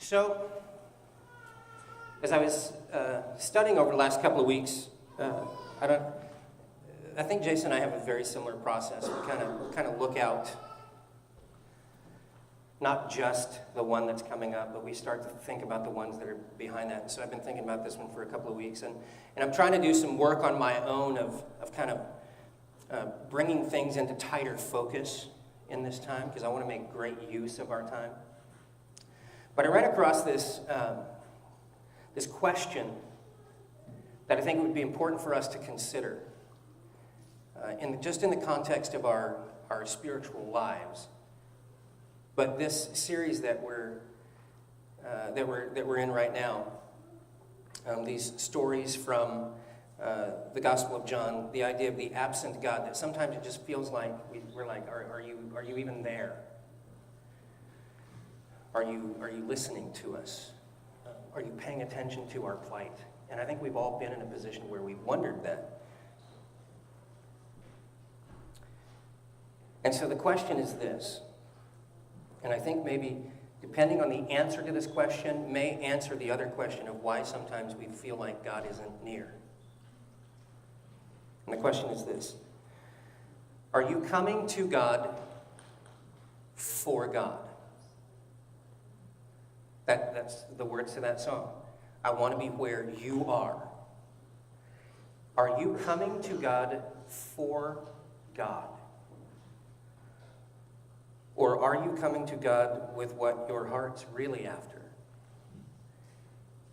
So, as I was studying over the last couple of weeks, I think Jason and I have a very similar process. We kind of look out, not just the one that's coming up, but we start to think about the ones that are behind that. And so I've been thinking about this one for a couple of weeks, and I'm trying to do some work on my own of kind of bringing things into tighter focus in this time, because I want to make great use of our time. But I ran across this question that I think would be important for us to consider, just in the context of our spiritual lives. But this series that we're in right now, these stories from the Gospel of John, the idea of the absent God, that sometimes it just feels like we're like, are you even there? Are you listening to us? Are you paying attention to our plight? And I think we've all been in a position where we've wondered that. And so the question is this, and I think maybe depending on the answer to this question may answer the other question of why sometimes we feel like God isn't near. And the question is this: are you coming to God for God? That's the words to that song. I want to be where you are. Are you coming to God for God? Or are you coming to God with what your heart's really after?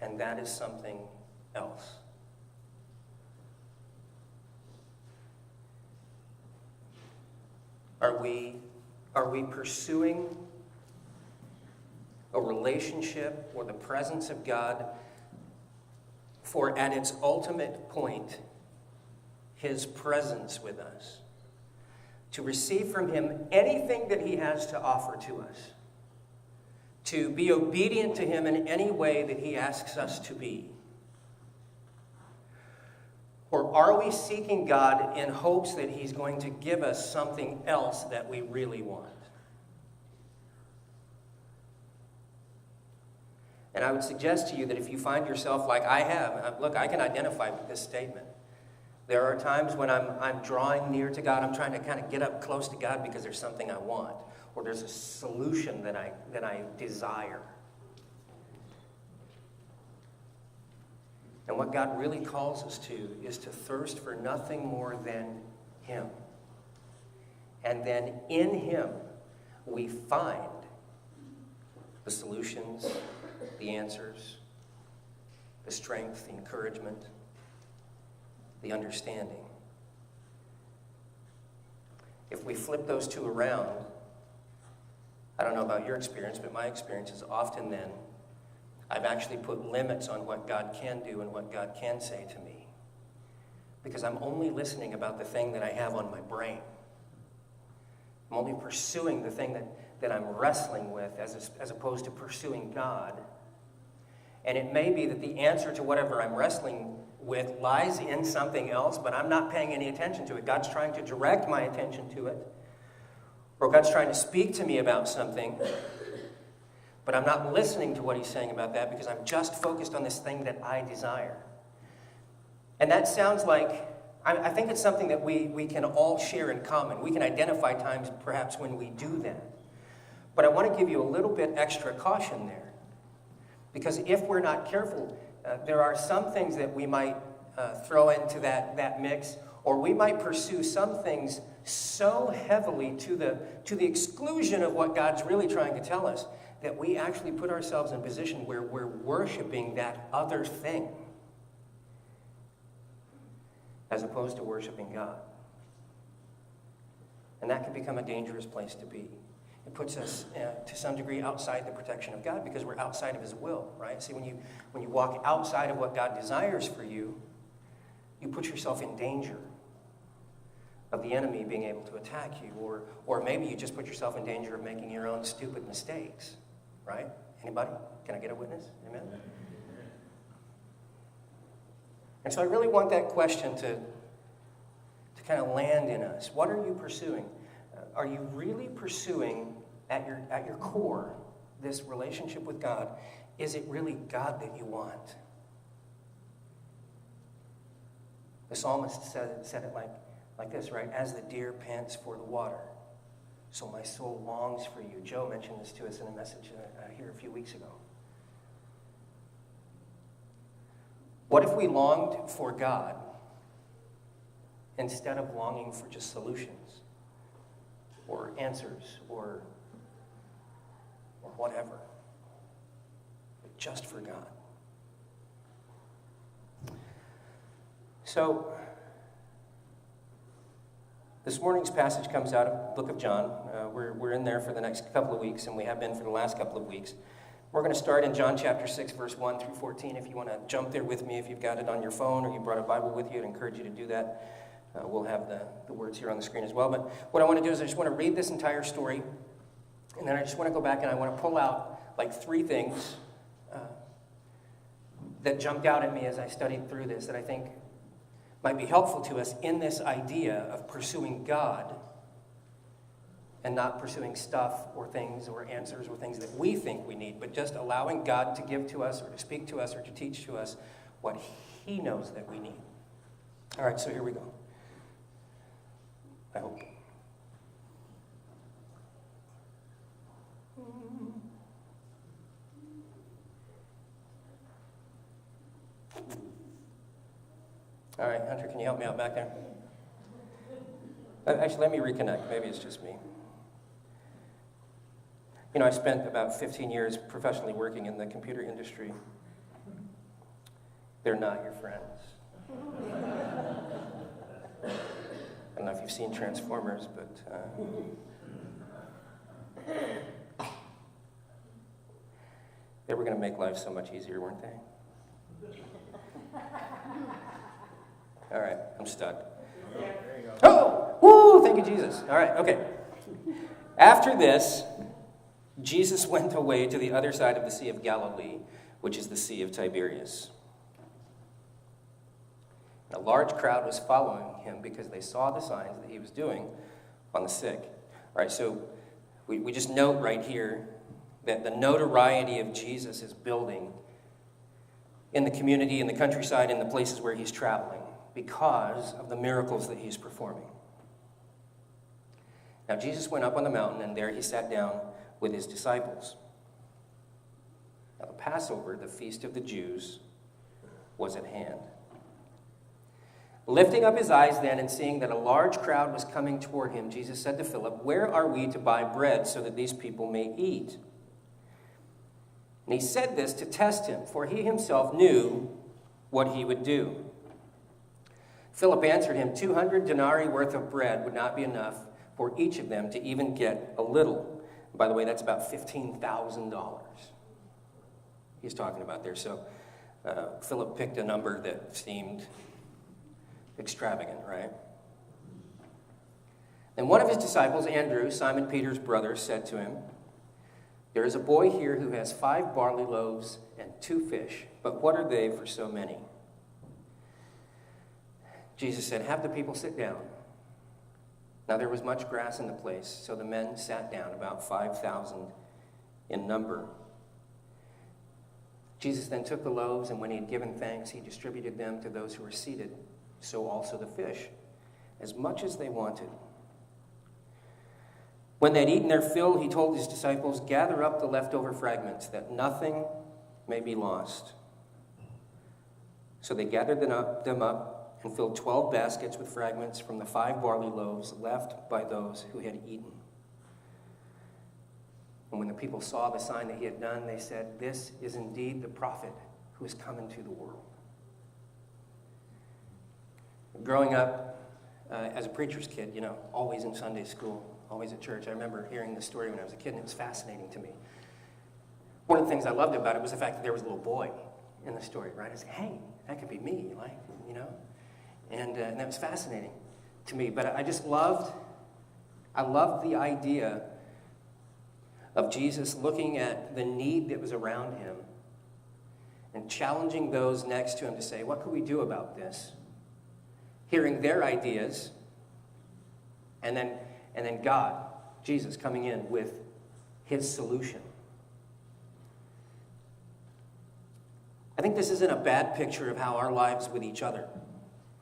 And that is something else. Are we pursuing a relationship or the presence of God for, at its ultimate point, His presence with us? To receive from Him anything that He has to offer to us. To be obedient to Him in any way that He asks us to be. Or are we seeking God in hopes that He's going to give us something else that we really want? And I would suggest to you that if you find yourself like I have, look, I can identify with this statement. There are times when I'm drawing near to God, I'm trying to kind of get up close to God because there's something I want, or there's a solution that I desire. And what God really calls us to is to thirst for nothing more than Him. And then in Him, we find the solutions, the answers, the strength, the encouragement, the understanding. If we flip those two around, I don't know about your experience, but my experience is often then I've actually put limits on what God can do and what God can say to me, because I'm only listening about the thing that I have on my brain. I'm only pursuing the thing that I'm wrestling with as opposed to pursuing God. And it may be that the answer to whatever I'm wrestling with lies in something else, but I'm not paying any attention to it. God's trying to direct my attention to it. Or God's trying to speak to me about something, but I'm not listening to what He's saying about that because I'm just focused on this thing that I desire. And that sounds like, I think it's something that we can all share in common. We can identify times perhaps when we do that. But I want to give you a little bit extra caution there. Because if we're not careful, there are some things that we might throw into that mix, or we might pursue some things so heavily to the exclusion of what God's really trying to tell us, that we actually put ourselves in a position where we're worshiping that other thing as opposed to worshiping God. And that can become a dangerous place to be. It puts us, to some degree, outside the protection of God because we're outside of His will, right? See, when you walk outside of what God desires for you, you put yourself in danger of the enemy being able to attack you, or maybe you just put yourself in danger of making your own stupid mistakes, right? Anybody? Can I get a witness? Amen? And so I really want that question to kind of land in us. What are you pursuing? Are you really pursuing at your core this relationship with God, is it really God that you want? The psalmist said it like this, right? As the deer pants for the water, so my soul longs for you. Joe mentioned this to us in a message here a few weeks ago. What if we longed for God instead of longing for just solutions or answers or whatever, but just for God? So, this morning's passage comes out of the book of John. We're in there for the next couple of weeks, and we have been for the last couple of weeks. We're going to start in John chapter 6, verse 1 through 14. If you want to jump there with me, if you've got it on your phone or you brought a Bible with you, I'd encourage you to do that. We'll have the words here on the screen as well. But what I want to do is I just want to read this entire story, and then I just want to go back and I want to pull out like three things that jumped out at me as I studied through this that I think might be helpful to us in this idea of pursuing God and not pursuing stuff or things or answers or things that we think we need, but just allowing God to give to us or to speak to us or to teach to us what He knows that we need. All right, so here we go. I hope. All right, Hunter, can you help me out back there? Actually, let me reconnect. Maybe it's just me. You know, I spent about 15 years professionally working in the computer industry. They're not your friends. I don't know if you've seen Transformers, but they were going to make life so much easier, weren't they? All right, I'm stuck. There you go. Oh, woo, thank you, Jesus. All right, okay. After this, Jesus went away to the other side of the Sea of Galilee, which is the Sea of Tiberias. A large crowd was following him because they saw the signs that he was doing on the sick. All right, so we just note right here that the notoriety of Jesus is building in the community, in the countryside, in the places where he's traveling because of the miracles that he's performing. Now, Jesus went up on the mountain, and there he sat down with his disciples. Now, the Passover, the feast of the Jews, was at hand. Lifting up his eyes then and seeing that a large crowd was coming toward him, Jesus said to Philip, "Where are we to buy bread so that these people may eat?" And he said this to test him, for he himself knew what he would do. Philip answered him, 200 denarii worth of bread would not be enough for each of them to even get a little. By the way, that's about $15,000 he's talking about there. So Philip picked a number that seemed extravagant, right? And one of his disciples, Andrew, Simon Peter's brother, said to him, "There is a boy here who has 5 barley loaves and 2 fish, but what are they for so many?" Jesus said, "Have the people sit down." Now there was much grass in the place, so the men sat down, about 5,000 in number. Jesus then took the loaves, and when he had given thanks, he distributed them to those who were seated, so also the fish, as much as they wanted. When they had eaten their fill, he told his disciples, "Gather up the leftover fragments, that nothing may be lost." So they gathered them up and filled 12 baskets with fragments from the 5 barley loaves left by those who had eaten. And when the people saw the sign that he had done, they said, "This is indeed the prophet who has come into the world." Growing up as a preacher's kid, you know, always in Sunday school, always at church, I remember hearing this story when I was a kid, and it was fascinating to me. One of the things I loved about it was the fact that there was a little boy in the story, right? I said, hey, that could be me, like, you know? And that was fascinating to me. But I loved the idea of Jesus looking at the need that was around him and challenging those next to him to say, what could we do about this? Hearing their ideas, and then God, Jesus, coming in with his solution. I think this isn't a bad picture of how our lives with each other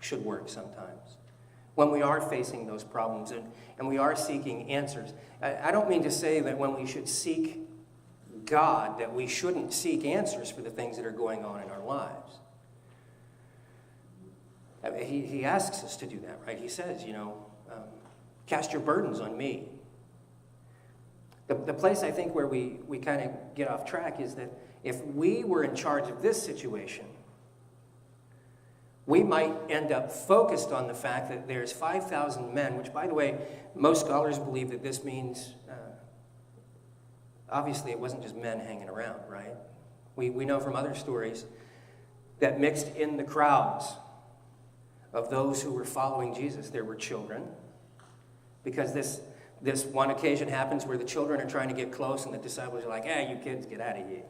should work sometimes. When we are facing those problems and we are seeking answers. I don't mean to say that when we should seek God, that we shouldn't seek answers for the things that are going on in our lives. I mean, he asks us to do that, right? He says, cast your burdens on me. The place I think where we kind of get off track is that if we were in charge of this situation, we might end up focused on the fact that there's 5,000 men, which, by the way, most scholars believe that this means, obviously it wasn't just men hanging around, right? We know from other stories that mixed in the crowds of those who were following Jesus, there were children, because this one occasion happens where the children are trying to get close and the disciples are like, hey, you kids, get out of here.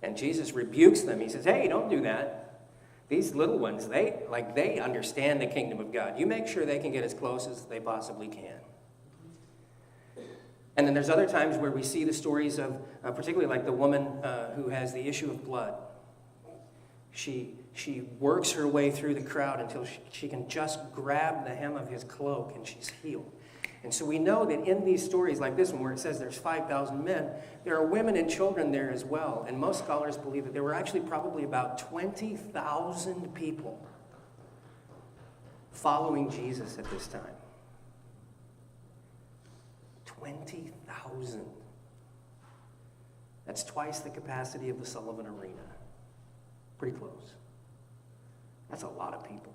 And Jesus rebukes them. He says, hey, don't do that. These little ones, they understand the kingdom of God. You make sure they can get as close as they possibly can. And then there's other times where we see the stories of, particularly like the woman who has the issue of blood. She works her way through the crowd until she can just grab the hem of his cloak and she's healed. And so we know that in these stories like this one where it says there's 5,000 men, there are women and children there as well. And most scholars believe that there were actually probably about 20,000 people following Jesus at this time. 20,000. That's twice the capacity of the Sullivan Arena. Pretty close. That's a lot of people.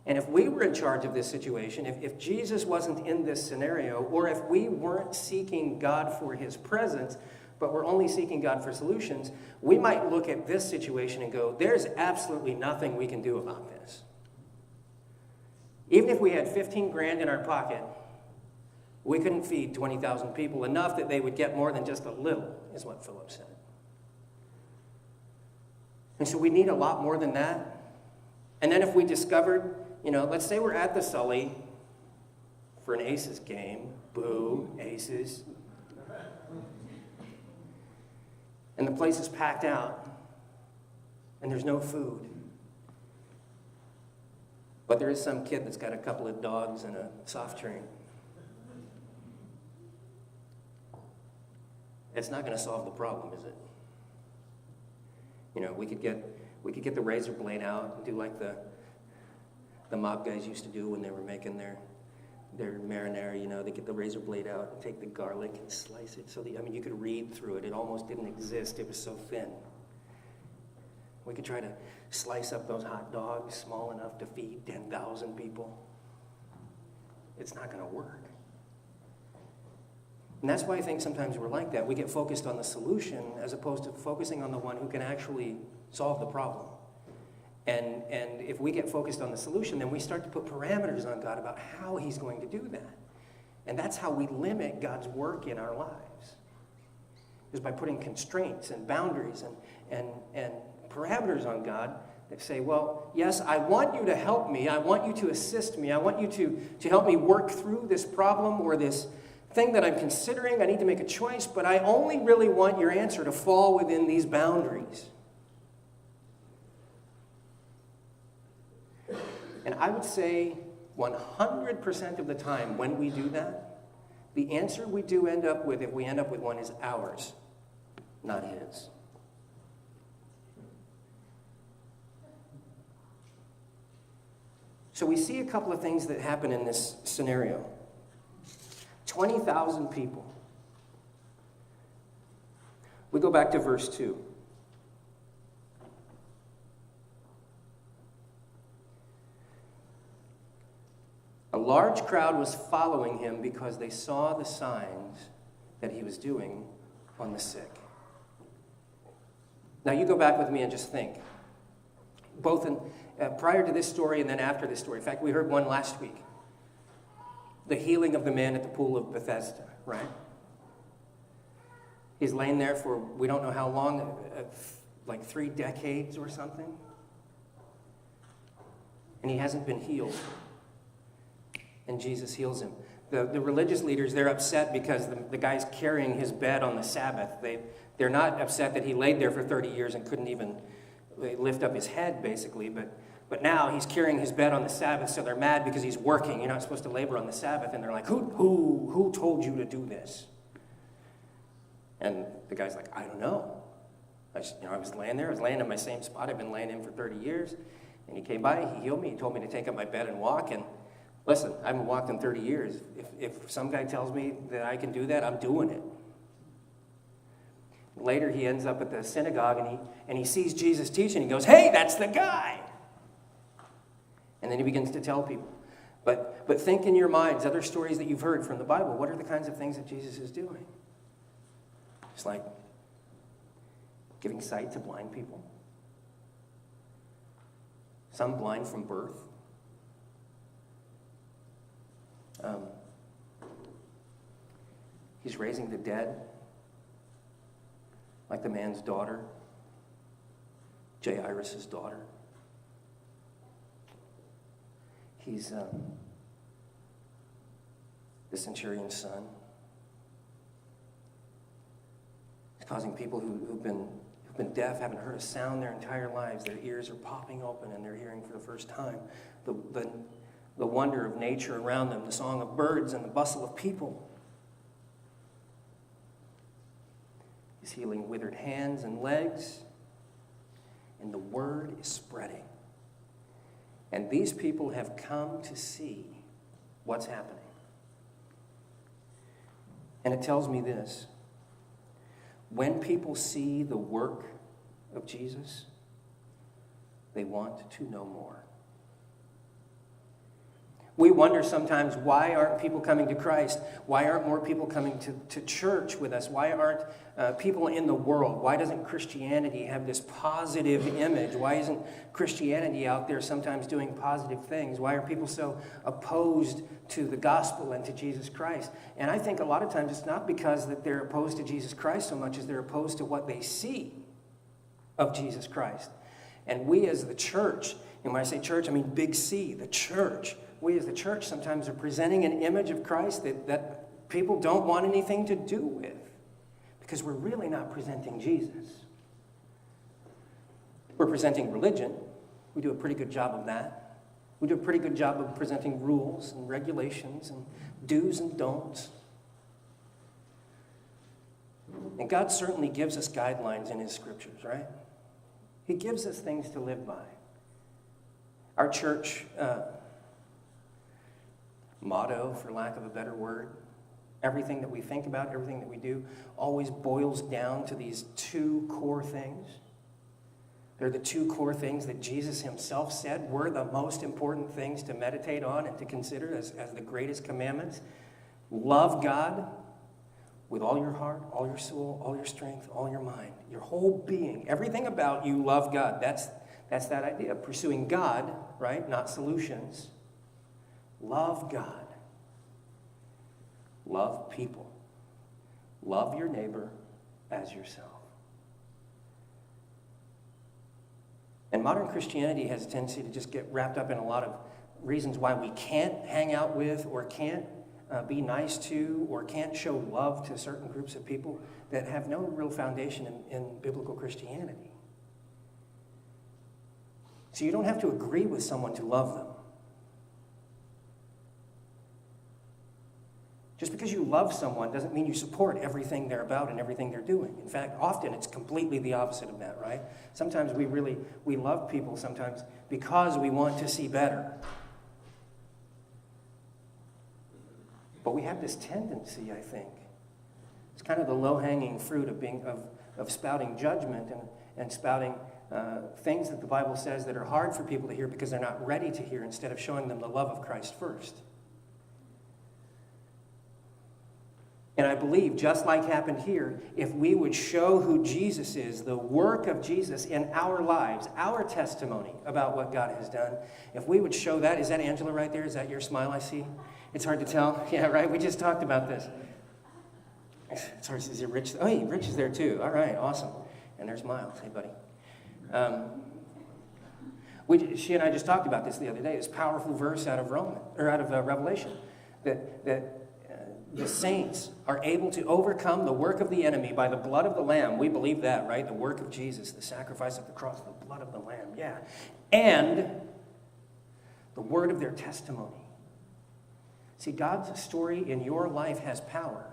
And if we were in charge of this situation, if Jesus wasn't in this scenario, or if we weren't seeking God for his presence, but we're only seeking God for solutions, we might look at this situation and go, there's absolutely nothing we can do about this. Even if we had 15 grand in our pocket, we couldn't feed 20,000 people enough that they would get more than just a little, is what Philip said. And so we need a lot more than that. And then if we discovered, let's say we're at the Sully for an Aces game. Boo, Aces. And the place is packed out. And there's no food. But there is some kid that's got a couple of dogs and a soft drink. It's not going to solve the problem, is it? We could get the razor blade out and do like the mob guys used to do when they were making their marinara. They get the razor blade out and take the garlic and slice it. So you could read through it. It almost didn't exist. It was so thin. We could try to slice up those hot dogs small enough to feed 10,000 people. It's not going to work. And that's why I think sometimes we're like that. We get focused on the solution as opposed to focusing on the one who can actually solve the problem. And if we get focused on the solution, then we start to put parameters on God about how he's going to do that. And that's how we limit God's work in our lives, is by putting constraints and boundaries and parameters on God that say, well, yes, I want you to help me. I want you to assist me. I want you to help me work through this problem or this thing that I'm considering. I need to make a choice, but I only really want your answer to fall within these boundaries. And I would say 100% of the time when we do that, the answer we do end up with, if we end up with one, is ours, not his. So we see a couple of things that happen in this scenario. 20,000 people. We go back to verse 2. A large crowd was following him because they saw the signs that he was doing on the sick. Now you go back with me and just think. Both prior to this story and then after this story. In fact, we heard one last week. The healing of the man at the pool of Bethesda, right? He's laying there for we don't know how long, like 3 decades or something. And he hasn't been healed. And Jesus heals him. The religious leaders, they're upset because the guy's carrying his bed on the Sabbath. They're not upset that he laid there for 30 years and couldn't even lift up his head, basically. But now he's carrying his bed on the Sabbath, so they're mad because he's working. You're not supposed to labor on the Sabbath. And they're like, who told you to do this? And the guy's like, I don't know. I was laying there. I was laying in my same spot. I've been laying in for 30 years. And he came by. He healed me. He told me to take up my bed and walk. And listen, I haven't walked in 30 years. If some guy tells me that I can do that, I'm doing it. Later, he ends up at the synagogue, and he sees Jesus teaching. He goes, hey, that's the guy. And then he begins to tell people. But think in your minds, other stories that you've heard from the Bible. What are the kinds of things that Jesus is doing? It's like giving sight to blind people. Some blind from birth. He's raising the dead, like the man's daughter, Jairus' daughter. He's the centurion's son. He's causing people who've been deaf, haven't heard a sound their entire lives. Their ears are popping open and they're hearing for the first time the wonder of nature around them, the song of birds and the bustle of people. He's healing withered hands and legs, and the word is spreading. And these people have come to see what's happening. And it tells me this: when people see the work of Jesus, they want to know more. We wonder sometimes, why aren't people coming to Christ? Why aren't more people coming to church with us? Why aren't people in the world? Why doesn't Christianity have this positive image? Why isn't Christianity out there sometimes doing positive things? Why are people so opposed to the gospel and to Jesus Christ? And I think a lot of times it's not because that they're opposed to Jesus Christ so much as they're opposed to what they see of Jesus Christ. And we as the church, and when I say church, I mean big C, the church. We as the church sometimes are presenting an image of Christ that people don't want anything to do with, because we're really not presenting Jesus. We're presenting religion. We do a pretty good job of that. We do a pretty good job of presenting rules and regulations and do's and don'ts. And God certainly gives us guidelines in his scriptures, right? He gives us things to live by. Our church motto, for lack of a better word, everything that we think about, everything that we do, always boils down to these two core things. They're the two core things that Jesus himself said were the most important things to meditate on and to consider as the greatest commandments. Love God with all your heart, all your soul, all your strength, all your mind, your whole being. Everything about you, love God. That's that idea of pursuing God, right? Not solutions. Love God. Love people. Love your neighbor as yourself. And modern Christianity has a tendency to just get wrapped up in a lot of reasons why we can't hang out with or can't be nice to or can't show love to certain groups of people that have no real foundation in biblical Christianity. So you don't have to agree with someone to love them. Just because you love someone doesn't mean you support everything they're about and everything they're doing. In fact, often it's completely the opposite of that, right? Sometimes we love people sometimes because we want to see better. But we have this tendency, I think. It's kind of the low-hanging fruit of spouting judgment and spouting things that the Bible says that are hard for people to hear because they're not ready to hear, instead of showing them the love of Christ first. And I believe, just like happened here, if we would show who Jesus is, the work of Jesus in our lives, our testimony about what God has done, if we would show that, is that Angela right there? Is that your smile I see? It's hard to tell. Yeah, right? We just talked about this. It's hard. Is it Rich? Oh, hey, Rich is there too. All right, awesome. And there's Miles. Hey, buddy. She and I just talked about this the other day. This powerful verse out of Revelation that the saints are able to overcome the work of the enemy by the blood of the Lamb. We believe that, right? The work of Jesus, the sacrifice of the cross, the blood of the Lamb, yeah. And the word of their testimony. See, God's story in your life has power.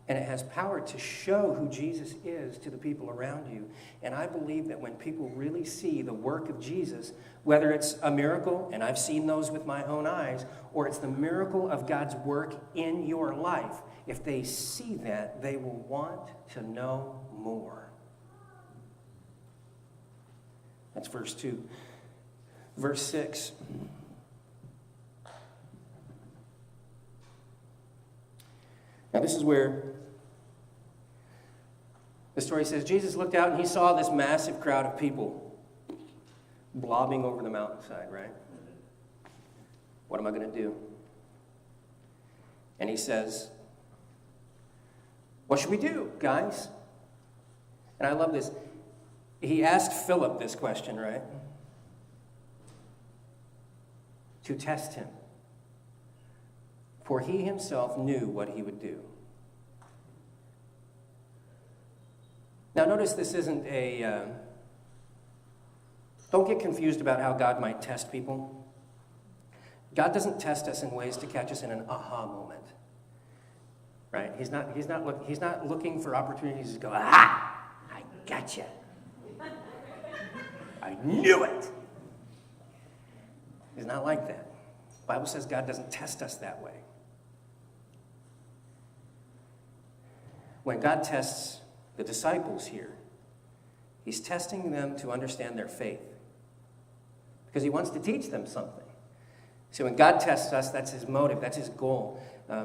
And it has power to show who Jesus is to the people around you. And I believe that when people really see the work of Jesus, whether it's a miracle, and I've seen those with my own eyes, or it's the miracle of God's work in your life, if they see that, they will want to know more. That's verse 2. Verse 6. Now this is where the story says, Jesus looked out and he saw this massive crowd of people blobbing over the mountainside, right? What am I going to do? And he says, what should we do, guys? And I love this. He asked Philip this question, right? To test him. For he himself knew what he would do. Now notice this isn't a... don't get confused about how God might test people. God doesn't test us in ways to catch us in an aha moment. Right? He's not looking for opportunities to go, aha! I gotcha. I knew it. He's not like that. The Bible says God doesn't test us that way. When God tests the disciples here, he's testing them to understand their faith. Because he wants to teach them something. So when God tests us, that's his motive, that's his goal.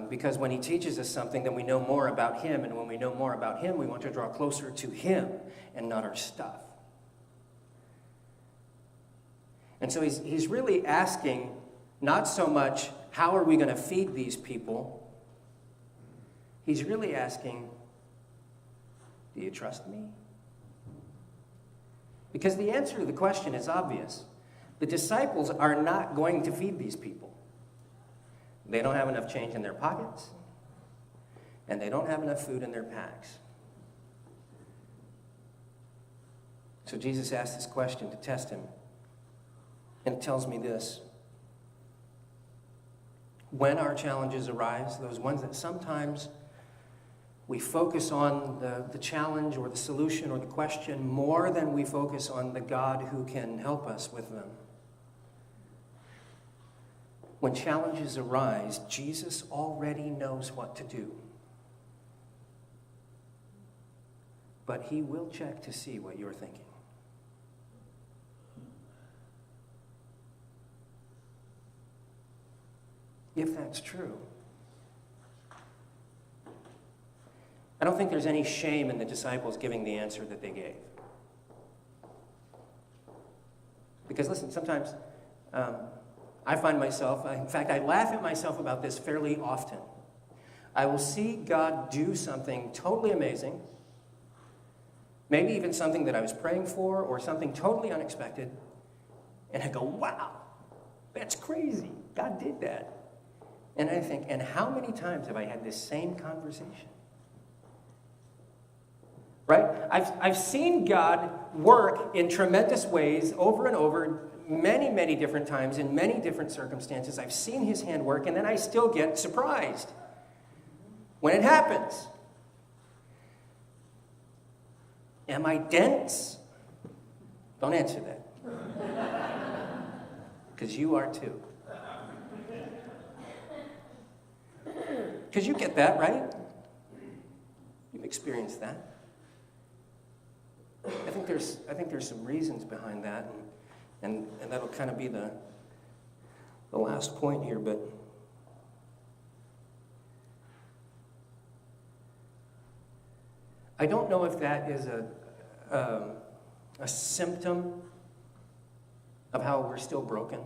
Because when he teaches us something, then we know more about him. And when we know more about him, we want to draw closer to him and not our stuff. And so he's really asking not so much, how are we going to feed these people? He's really asking, do you trust me? Because the answer to the question is obvious. The disciples are not going to feed these people. They don't have enough change in their pockets, and they don't have enough food in their packs. So Jesus asked this question to test him. And it tells me this. When our challenges arise, those ones that sometimes we focus on the challenge or the solution or the question more than we focus on the God who can help us with them. When challenges arise, Jesus already knows what to do. But he will check to see what you're thinking. If that's true, I don't think there's any shame in the disciples giving the answer that they gave. Because listen, sometimes I find myself, in fact, I laugh at myself about this fairly often. I will see God do something totally amazing, maybe even something that I was praying for or something totally unexpected, and I go, wow, that's crazy. God did that. And I think, and how many times have I had this same conversation? Right? I've seen God work in tremendous ways over and over, many, many different times, in many different circumstances. I've seen his hand work, and then I still get surprised when it happens. Am I dense? Don't answer that. Because you are too. Because you get that, right? You've experienced that. I think there's some reasons behind that, and that'll kind of be the last point here, but I don't know if that is a symptom of how we're still broken.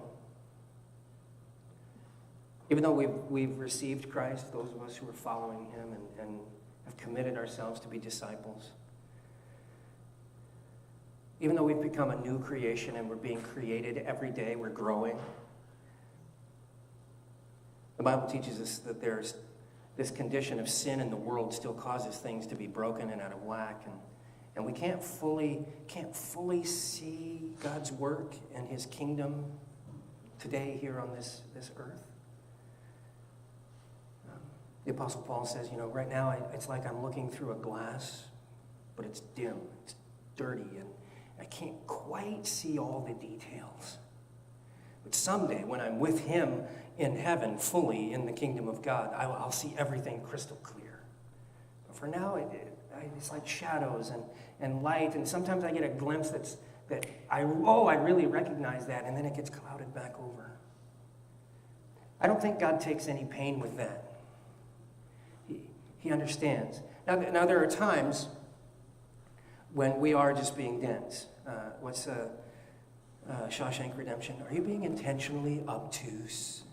Even though we've received Christ, those of us who are following him and have committed ourselves to be disciples, even though we've become a new creation and we're being created every day, we're growing. The Bible teaches us that there's this condition of sin in the world still causes things to be broken and out of whack, and we can't fully see God's work and his kingdom today here on this earth. The Apostle Paul says, right now it's like I'm looking through a glass, but it's dim, it's dirty, and I can't quite see all the details. But someday, when I'm with him in heaven, fully in the kingdom of God, I'll see everything crystal clear. But for now, it's like shadows and light, and sometimes I get a glimpse that I really recognize that, and then it gets clouded back over. I don't think God takes any pain with that. He understands. Now there are times when we are just being dense. What's Shawshank Redemption? Are you being intentionally obtuse?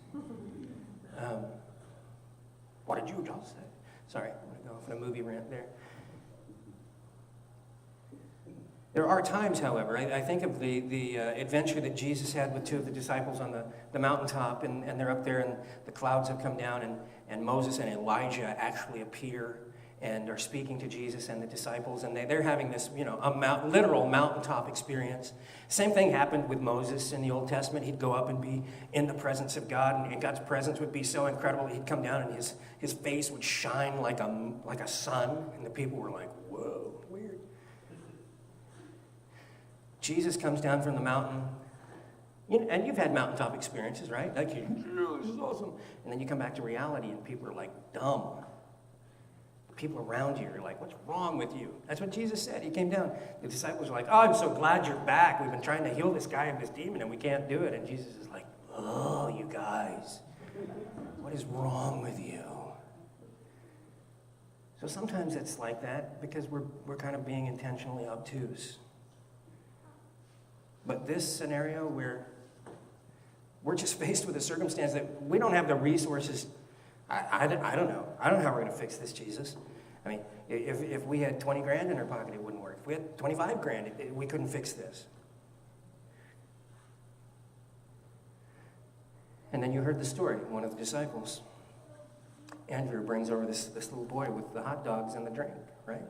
What did you just say? Sorry, I'm going to go off on a movie rant there. There are times, however, I think of the adventure that Jesus had with two of the disciples on the mountaintop, and they're up there, and the clouds have come down, and Moses and Elijah actually appear and are speaking to Jesus and the disciples, and they're having this, literal mountaintop experience. Same thing happened with Moses in the Old Testament. He'd go up and be in the presence of God, and God's presence would be so incredible. He'd come down, and his face would shine like a sun, and the people were like, whoa, weird. Jesus comes down from the mountain, and you've had mountaintop experiences, right? Like, this is awesome. And then you come back to reality, and people are like dumb. People around you are like, what's wrong with you? That's what Jesus said. He came down. The disciples were like, oh, I'm so glad you're back. We've been trying to heal this guy of this demon, and we can't do it. And Jesus is like, oh, you guys, what is wrong with you? So sometimes it's like that because we're kind of being intentionally obtuse. But this scenario where we're just faced with a circumstance that we don't have the resources, I don't know. I don't know how we're going to fix this, Jesus. I mean, if we had 20 grand in our pocket, it wouldn't work. If we had 25 grand, we couldn't fix this. And then you heard the story. One of the disciples, Andrew, brings over this little boy with the hot dogs and the drink, right?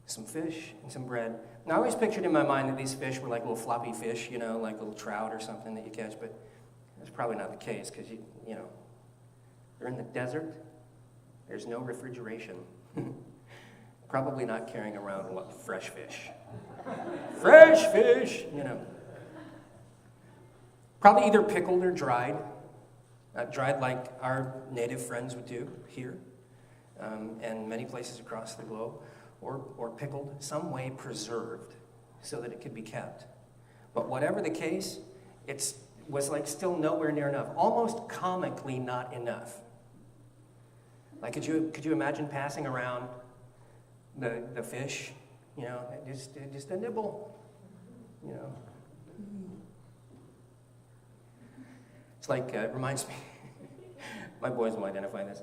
Some fish and some bread. Now, I always pictured in my mind that these fish were like little floppy fish, like little trout or something that you catch, but that's probably not the case because, you're in the desert. There's no refrigeration. Probably not carrying around fresh fish. Fresh fish, Probably either pickled or dried. Dried like our native friends would do here and many places across the globe. Or pickled, some way preserved so that it could be kept. But whatever the case, it was like still nowhere near enough, almost comically not enough. Like, could you imagine passing around the fish, just a nibble, It's like, it reminds me, my boys will identify this.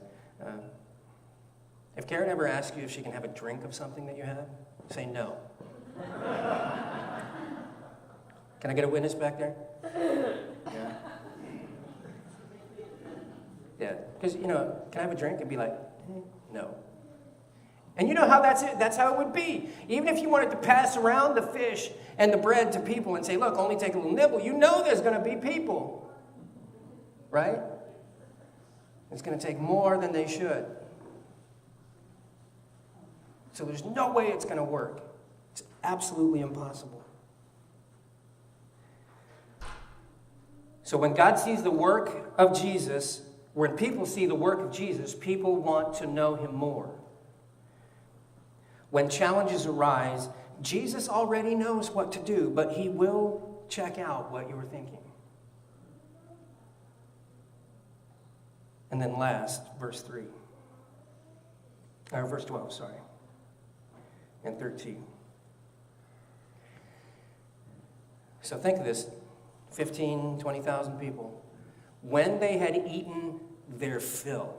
If Karen ever asks you if she can have a drink of something that you have, say no. Can I get a witness back there? Yeah. Yeah. Because, can I have a drink? It'd be like, no. And you know how that's it. That's how it would be. Even if you wanted to pass around the fish and the bread to people and say, look, only take a little nibble, there's going to be people. Right? It's going to take more than they should. So there's no way it's going to work. It's absolutely impossible. So when God sees the work of Jesus, when people see the work of Jesus, people want to know him more. When challenges arise, Jesus already knows what to do, but he will check out what you were thinking. And then last, verse 12, sorry. And 13. So think of this, 15, 20,000 people. When they had eaten their fill.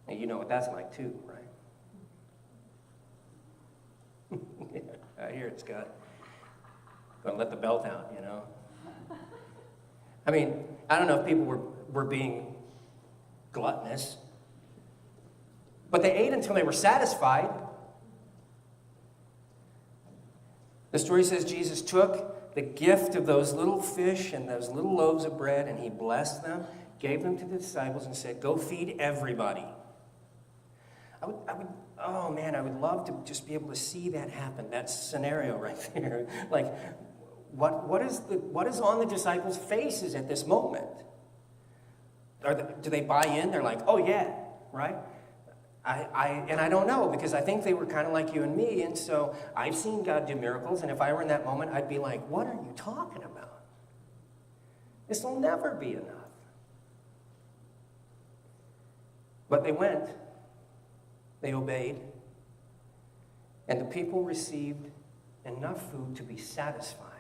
And you know what that's like too, right? I hear it, Scott. Gonna let the belt out, I mean, I don't know if people were being gluttonous, but they ate until they were satisfied. The story says Jesus took the gift of those little fish and those little loaves of bread, and he blessed them, gave them to the disciples, and said, "Go feed everybody." I would love to just be able to see that happen. That scenario right there. Like, what is on the disciples' faces at this moment? Do they buy in? They're like, "Oh yeah," right? I don't know, because I think they were kind of like you and me, and so I've seen God do miracles, and if I were in that moment, I'd be like, "What are you talking about? This will never be enough." But they went, they obeyed, and the people received enough food to be satisfied.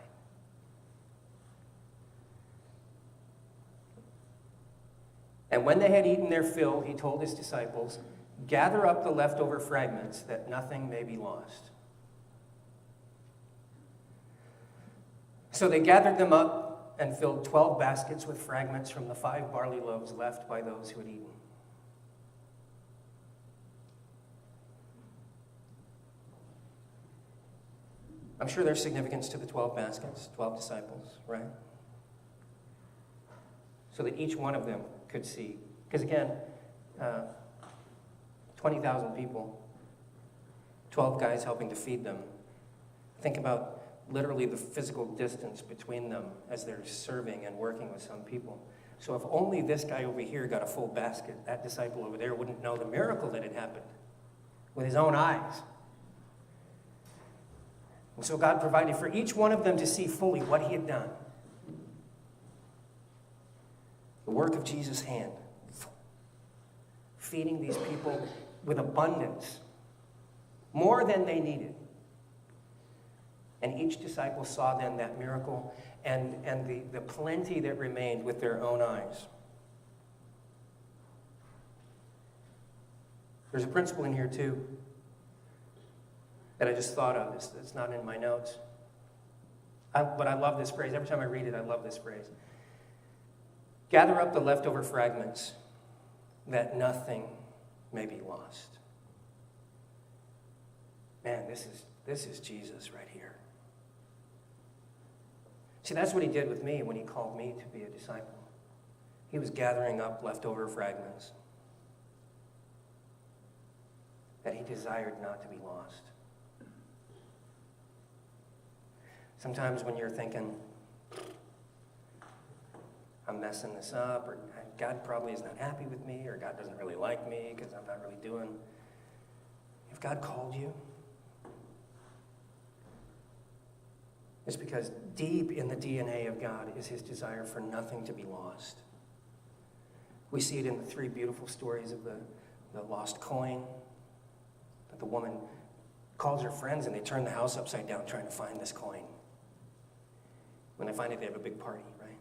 And when they had eaten their fill, he told his disciples, "Gather up the leftover fragments, that nothing may be lost." So they gathered them up and filled 12 baskets with fragments from the 5 barley loaves left by those who had eaten. I'm sure there's significance to the 12 baskets, 12 disciples, right? So that each one of them could see. Because again, 20,000 people, 12 guys helping to feed them. Think about literally the physical distance between them as they're serving and working with some people. So if only this guy over here got a full basket, that disciple over there wouldn't know the miracle that had happened with his own eyes. And so God provided for each one of them to see fully what he had done. The work of Jesus' hand. Feeding these people with abundance. More than they needed. And each disciple saw then that miracle and the plenty that remained with their own eyes. There's a principle in here too that I just thought of. It's not in my notes. But I love this phrase. Every time I read it, I love this phrase. Gather up the leftover fragments, that nothing may be lost. Man, this is Jesus right here. See, that's what he did with me when he called me to be a disciple. He was gathering up leftover fragments that he desired not to be lost. Sometimes when you're thinking, I'm messing this up, or God probably is not happy with me, or God doesn't really like me because I'm not really doing. If God called you, it's because deep in the DNA of God is his desire for nothing to be lost. We see it in the 3 beautiful stories of the lost coin, that the woman calls her friends and they turn the house upside down trying to find this coin. When they find it, they have a big party, right?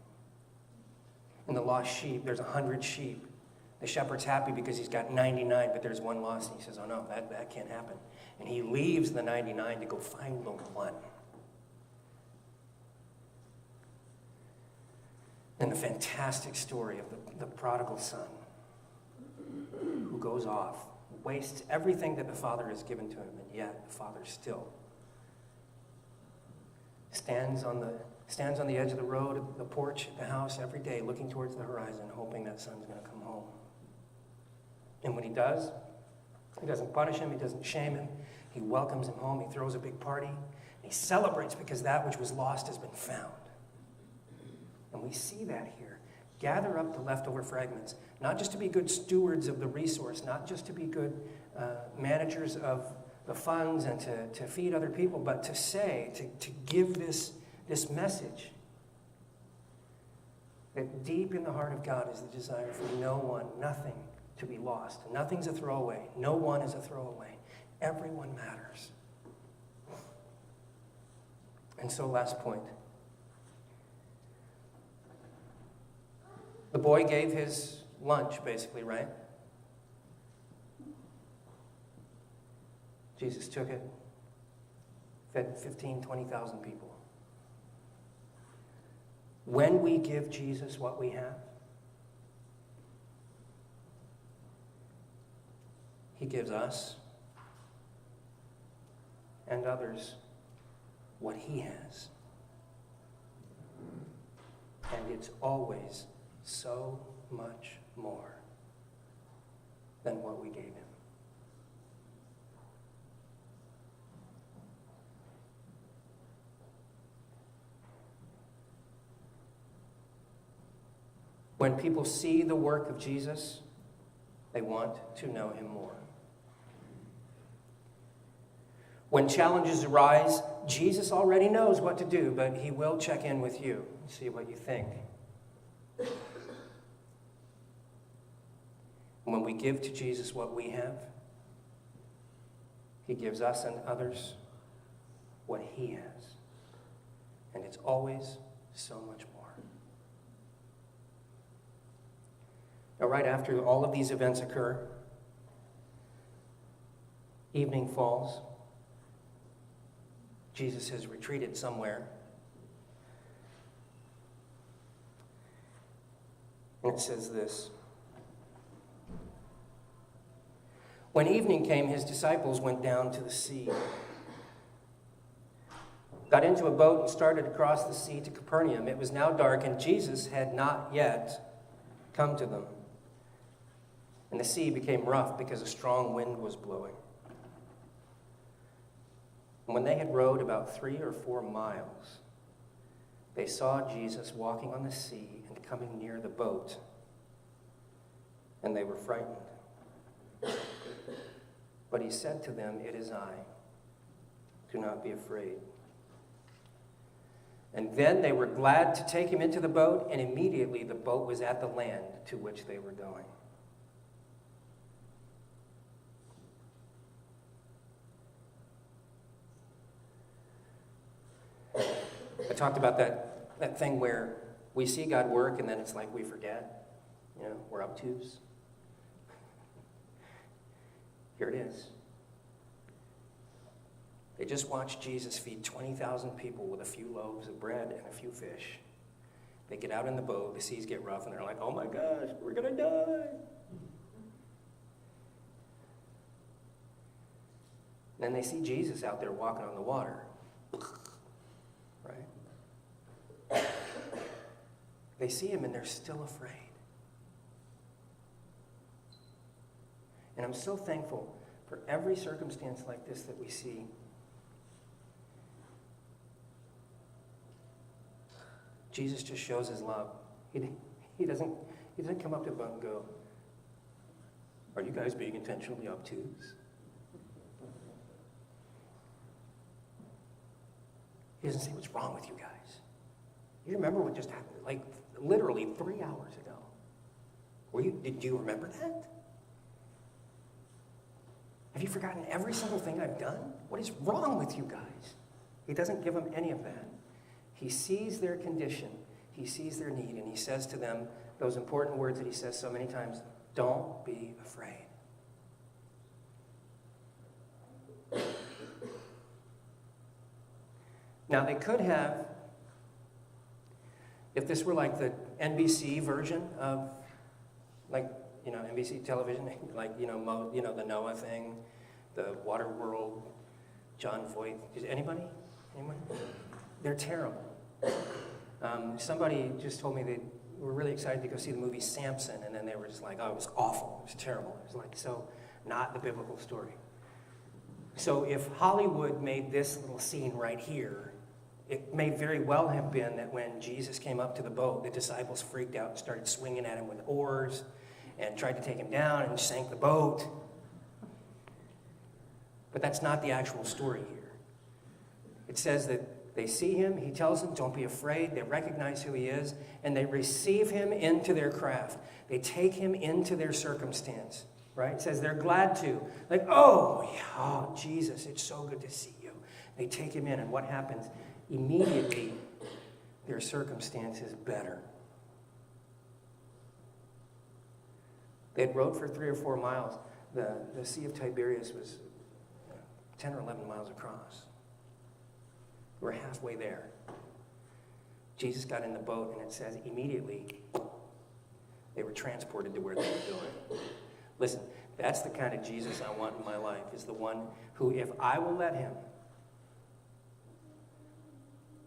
And the lost sheep, there's 100 sheep. The shepherd's happy because he's got 99, but there's one lost, and he says, "Oh no, that can't happen." And he leaves the 99 to go find the one. And the fantastic story of the prodigal son who goes off, wastes everything that the father has given to him, and yet the father still stands on the edge of the road, the porch at the house every day, looking towards the horizon, hoping that son's going to come home. And when he does, he doesn't punish him, he doesn't shame him, he welcomes him home, he throws a big party, and he celebrates because that which was lost has been found. And we see that here. Gather up the leftover fragments, not just to be good stewards of the resource, not just to be good managers of the funds and to feed other people, but to give this message that deep in the heart of God is the desire for no one, nothing to be lost. Nothing's a throwaway. No one is a throwaway. Everyone matters. And so, last point. The boy gave his lunch, basically, right? Jesus took it, fed 15,000, 20,000 people. When we give Jesus what we have, he gives us and others what he has. And it's always so much more than what we gave him. When people see the work of Jesus, they want to know him more. When challenges arise, Jesus already knows what to do, but he will check in with you and see what you think. When we give to Jesus what we have, he gives us and others what he has. And it's always so much more. Now, right after all of these events occur, evening falls. Jesus has retreated somewhere. And it says this. When evening came, his disciples went down to the sea, got into a boat and started across the sea to Capernaum. It was now dark, and Jesus had not yet come to them. And the sea became rough because a strong wind was blowing. And when they had rowed about 3 or 4 miles, they saw Jesus walking on the sea and coming near the boat, and they were frightened. But he said to them, "It is I. Do not be afraid." And then they were glad to take him into the boat, and immediately the boat was at the land to which they were going. I talked about that thing where we see God work and then it's like we forget. You know, we're obtuse. Here it is. They just watched Jesus feed 20,000 people with a few loaves of bread and a few fish. They get out in the boat, the seas get rough, and they're like, "Oh my gosh, we're going to die." Then they see Jesus out there walking on the water. Right? They see him and they're still afraid. And I'm so thankful for every circumstance like this that we see. Jesus just shows his love. He doesn't come up to the boat and go, "Are you guys being intentionally obtuse?" He doesn't say, "What's wrong with you guys? You remember what just happened? Like literally 3 hours ago. Did you remember that? Have you forgotten every single thing I've done? What is wrong with you guys?" He doesn't give them any of that. He sees their condition. He sees their need. And he says to them those important words that he says so many times, "Don't be afraid." Now, they could have, if this were like the NBC version of, like, NBC television, like, the Noah thing, the Water World, John Voight. Is anybody? Anyone? They're terrible. Somebody just told me they were really excited to go see the movie Samson, and then they were just like, "Oh, it was awful. It was terrible." It was like, so not the biblical story. So if Hollywood made this little scene right here, it may very well have been that when Jesus came up to the boat, the disciples freaked out and started swinging at him with oars and tried to take him down and sank the boat. But that's not the actual story here. It says that they see him, he tells them, "Don't be afraid." They recognize who he is, and they receive him into their craft. They take him into their circumstance, right? It says they're glad to. Like, "Oh, Jesus, it's so good to see you." They take him in, and what happens? Immediately, their circumstance is better. They had rowed for 3 or 4 miles. The Sea of Tiberias was 10 or 11 miles across. We're halfway there. Jesus got in the boat, and it says immediately they were transported to where they were going. Listen, that's the kind of Jesus I want in my life, is the one who, if I will let him,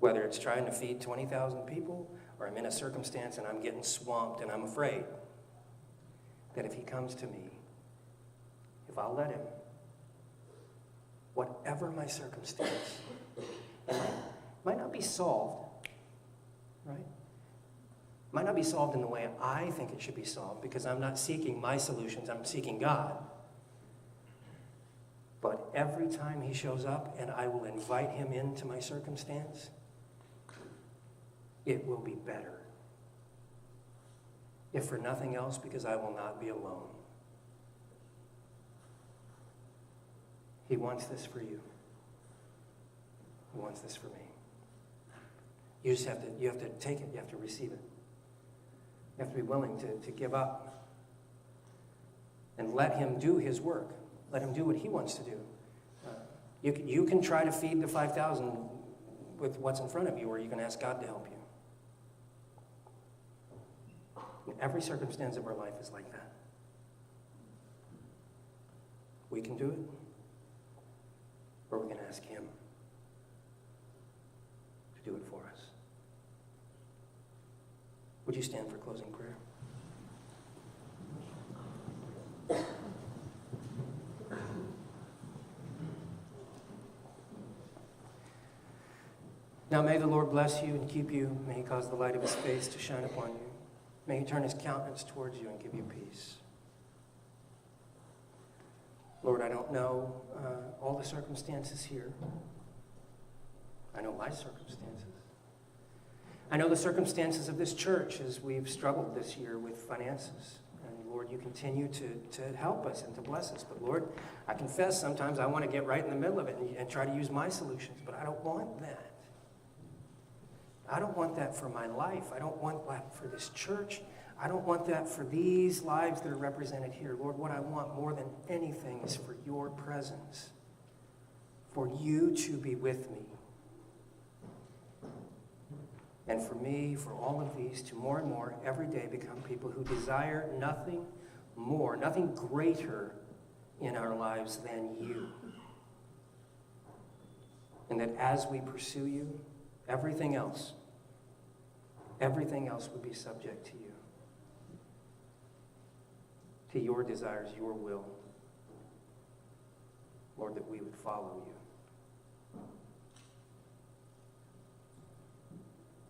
whether it's trying to feed 20,000 people or I'm in a circumstance and I'm getting swamped and I'm afraid, that if he comes to me, if I'll let him, whatever my circumstance, it might not be solved, right? Might not be solved in the way I think it should be solved, because I'm not seeking my solutions, I'm seeking God. But every time he shows up and I will invite him into my circumstance, it will be better. If for nothing else, because I will not be alone. He wants this for you. He wants this for me. You have to take it, you have to receive it. You have to be willing to give up and let him do his work. Let him do what he wants to do. You can try to feed the 5,000 with what's in front of you, or you can ask God to help you. And every circumstance of our life is like that. We can do it, or we can ask him to do it for us. Would you stand for closing prayer? Now may the Lord bless you and keep you. May he cause the light of his face to shine upon you. May he turn his countenance towards you and give you peace. Lord, I don't know all the circumstances here. I know my circumstances. I know the circumstances of this church as we've struggled this year with finances. And Lord, you continue to help us and to bless us. But Lord, I confess sometimes I want to get right in the middle of it and try to use my solutions, but I don't want that. I don't want that for my life. I don't want that for this church. I don't want that for these lives that are represented here. Lord, what I want more than anything is for your presence, for you to be with me. And for me, for all of these, to more and more every day become people who desire nothing more, nothing greater in our lives than you. And that as we pursue you, everything else would be subject to you, to your desires, your will. Lord, that we would follow you.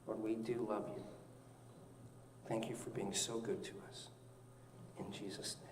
Lord, we do love you. Thank you for being so good to us. In Jesus' name.